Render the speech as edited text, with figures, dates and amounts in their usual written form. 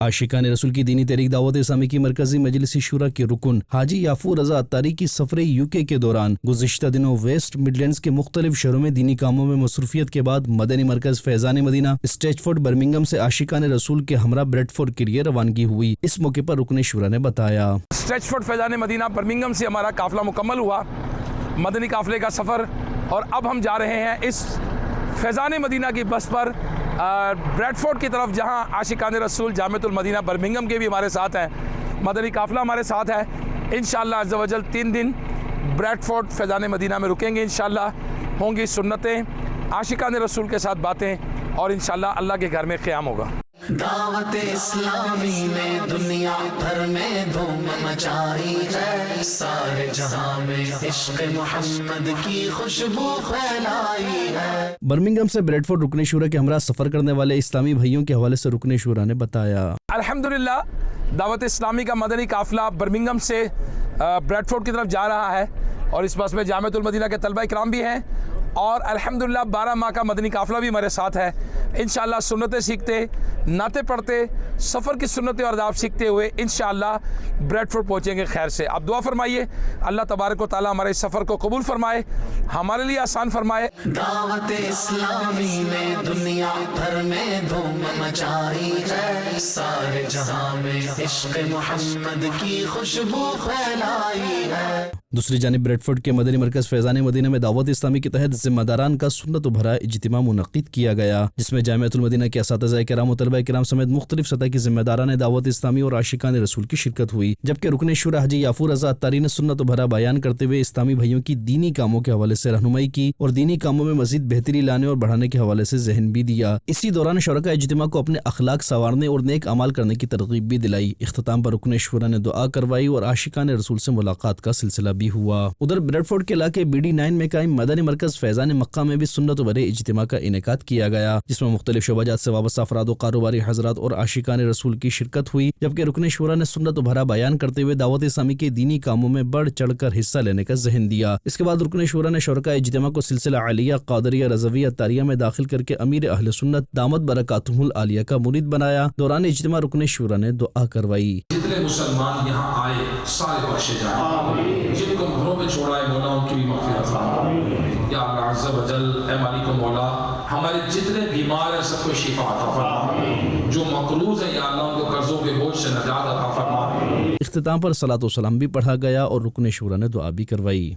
عاشقان رسول کی دینی تحریک دعوت اسلامی کی مرکزی مجلس شورا کے رکن حاجی یافور رضا اتاری کی سفر UK کے دوران گزشتہ دنوں ویسٹ مڈلینڈز کے مختلف شہروں میں دینی کاموں میں مصروفیت کے بعد مدنی مرکز فیضان مدینہ اسٹیچفورڈ برمنگم سے عاشقان رسول کے ہمراہ بریڈ فورڈ کے لیے روانگی ہوئی۔ اس موقع پر رکن شورا نے بتایا، اسٹیچفورڈ فیضان مدینہ برمنگم سے ہمارا قافلہ مکمل ہوا، مدنی قافلے کا سفر، اور اب ہم جا رہے ہیں اس فیضان مدینہ کی بس پر بریڈ فورڈ کی طرف، جہاں عاشقان رسول جامعۃ المدینہ برمنگم کے بھی ہمارے ساتھ ہیں، مدنی قافلہ ہمارے ساتھ ہے۔ انشاءاللہ عز و جل 3 دن بریڈ فورڈ فیضان مدینہ میں رکیں گے، انشاءاللہ ہوں گی سنتیں، عاشقان رسول کے ساتھ باتیں، اور انشاءاللہ اللہ کے گھر میں قیام ہوگا۔ دعوت اسلامی نے دنیا بھر میں دھوم مچائی ہے، سارے جہاں میں عشق محمد کی خوشبو پھیلائی ہے۔ برمنگم سے بریڈ فورڈ رکن شورا کے ہمراہ سفر کرنے والے اسلامی بھائیوں کے حوالے سے رکن شورا نے بتایا، الحمدللہ دعوت اسلامی کا مدنی قافلہ برمنگم سے بریڈ فورڈ کی طرف جا رہا ہے، اور اس بس میں جامعۃ المدینہ کے طلبہ اکرام بھی ہیں، اور الحمدللہ 12 ماہ کا مدنی قافلہ بھی ہمارے ساتھ ہے۔ انشاءاللہ سنتیں سیکھتے، نعتیں پڑھتے، سفر کی سنتیں اور آداب سیکھتے ہوئے انشاءاللہ بریڈ فورڈ پہنچیں گے خیر سے۔ آپ دعا فرمائیے اللہ تبارک و تعالی ہمارے اس سفر کو قبول فرمائے، ہمارے لیے آسان فرمائے۔ دعوت اسلامی نے دنیا بھر میں دھوم مچائی ہے، سارے جہاں میں عشق محمد کی خوشبو پھیلائی ہے۔ دوسری جانب بریڈ فورڈ کے مدنی مرکز فیضان مدینہ میں دعوت اسلامی کے تحت ذمہ داران کا سنت و بھرا اجتماع منعقد کیا گیا، جس میں جامعۃ المدینہ کے اساتذہ کرام و طلبہ کرام سمیت مختلف سطح کے ذمہ داران دعوت اسلامی اور عاشقان رسول کی شرکت ہوئی، جبکہ رکن شورا حاجی یافور رضا اتاری نے سنت و بھرا بیان کرتے ہوئے اسلامی بھائیوں کی دینی کاموں کے حوالے سے رہنمائی کی اور دینی کاموں میں مزید بہتری لانے اور بڑھانے کے حوالے سے ذہن بھی دیا۔ اسی دوران شرکاء اجتماع کو اپنے اخلاق سنوارنے اور نیک اعمال کرنے کی ترغیب بھی دلائی۔ اختتام پر رکن شورا نے دعا کروائی اور عاشقان رسول سے ملاقات کا سلسلہ بھی ہوا۔ ادھر بریڈ فورڈ کے علاقے BD9 میں قائم مدنی مرکز فیضان مکہ میں بھی سنت و بھرے اجتماع کا انعقاد کیا گیا، جس میں مختلف شعبہ جات سے وابستہ افراد و کاروباری حضرات اور عاشقان رسول کی شرکت ہوئی، جبکہ رکن شورا نے سنت و بھرا بیان کرتے ہوئے دعوت اسلامی کے دینی کاموں میں بڑھ چڑھ کر حصہ لینے کا ذہن دیا۔ اس کے بعد رکن شورا نے شرکاء اجتماع کو سلسلہ عالیہ قادریہ رضویہ اتاریہ میں داخل کر کے امیر اہل سنت دامت برکاتہم العالیہ کا مرید بنایا۔ دوران اجتماع رکن شورا نے دعا کروائی، جتنے مسلمان یہاں آئے سارے بخشے جائیں، جن کو گھروں میں چھوڑا ہے مولا ان کی بھی مغفرت فرما۔ یا اللہ عز و جل، اے مالک و مولا، ہمارے جتنے بیمار ہیں سب کو شفا عطا فرما، جو مقروض ہیں یا اللہ ان کو قرضوں کے بوجھ سے نجات عطا فرما۔ اختتام پر صلاۃ و سلام بھی پڑھا گیا اور رکن شورا نے دعا بھی کروائی۔